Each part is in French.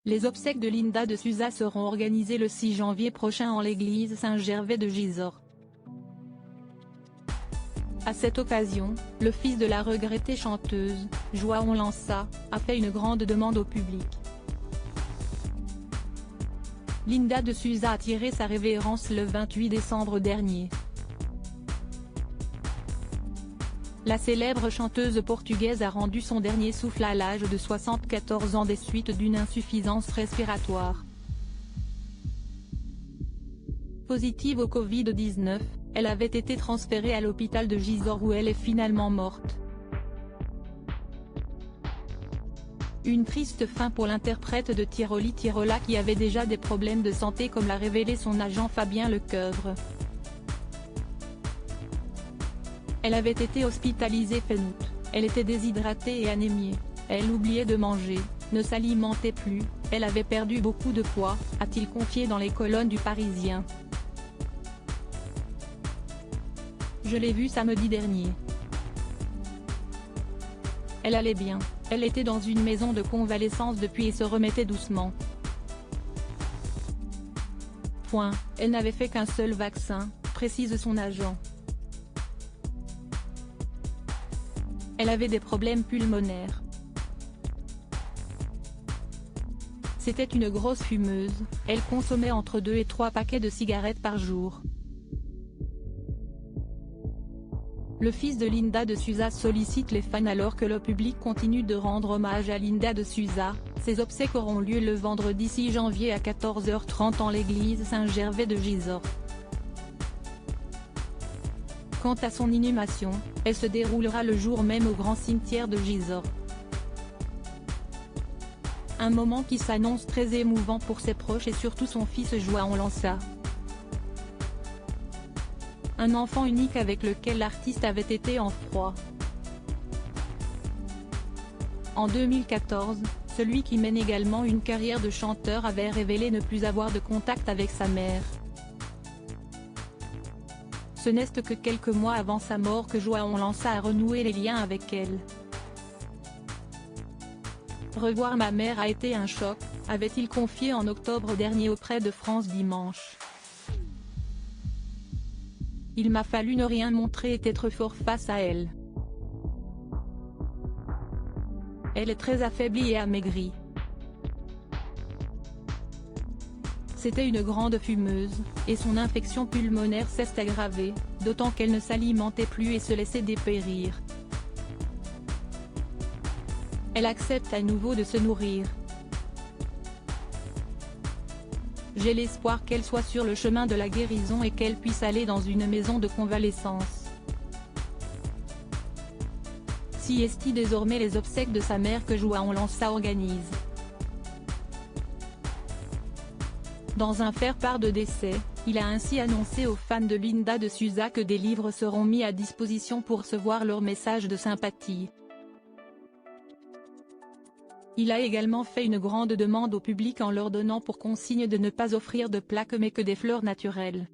Les obsèques de Linda de Souza seront organisées le 6 janvier prochain en l'église Saint-Gervais de Gisors. À cette occasion, le fils de la regrettée chanteuse, João Lança, a fait une grande demande au public. Linda de Souza a tiré sa révérence le 28 décembre dernier. La célèbre chanteuse portugaise a rendu son dernier souffle à l'âge de 74 ans des suites d'une insuffisance respiratoire. Positive au Covid-19, elle avait été transférée à l'hôpital de Gisors où elle est finalement morte. Une triste fin pour l'interprète de Tiroli Tirola qui avait déjà des problèmes de santé comme l'a révélé son agent Fabien Lecoeuvre. Elle avait été hospitalisée fin août, elle était déshydratée et anémiée, elle oubliait de manger, ne s'alimentait plus, elle avait perdu beaucoup de poids, a-t-il confié dans les colonnes du Parisien. Je l'ai vue samedi dernier. Elle allait bien, elle était dans une maison de convalescence depuis et se remettait doucement. Elle n'avait fait qu'un seul vaccin, précise son agent. Elle avait des problèmes pulmonaires. C'était une grosse fumeuse, elle consommait entre 2 et 3 paquets de cigarettes par jour. Le fils de Linda de Souza sollicite les fans alors que le public continue de rendre hommage à Linda de Souza. Ses obsèques auront lieu le vendredi 6 janvier à 14h30 en l'église Saint-Gervais de Gisors. Quant à son inhumation, elle se déroulera le jour même au grand cimetière de Gisors. Un moment qui s'annonce très émouvant pour ses proches et surtout son fils João Lança. Un enfant unique avec lequel l'artiste avait été en froid. En 2014, celui qui mène également une carrière de chanteur avait révélé ne plus avoir de contact avec sa mère. Ce n'est que quelques mois avant sa mort que João Lança a renoué les liens avec elle. Revoir ma mère a été un choc, avait-il confié en octobre dernier auprès de France Dimanche. Il m'a fallu ne rien montrer et être fort face à elle. Elle est très affaiblie et amaigrie. C'était une grande fumeuse, et son infection pulmonaire s'est aggravée, d'autant qu'elle ne s'alimentait plus et se laissait dépérir. Elle accepte à nouveau de se nourrir. J'ai l'espoir qu'elle soit sur le chemin de la guérison et qu'elle puisse aller dans une maison de convalescence. Si est désormais les obsèques de sa mère que João Lança organise. Dans un faire-part de décès, il a ainsi annoncé aux fans de Linda de Souza que des livres seront mis à disposition pour recevoir leur message de sympathie. Il a également fait une grande demande au public en leur donnant pour consigne de ne pas offrir de plaques mais que des fleurs naturelles.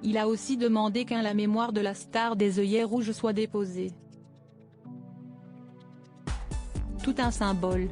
Il a aussi demandé qu'un la mémoire de la star des œillets rouges soit déposée. Tout un symbole.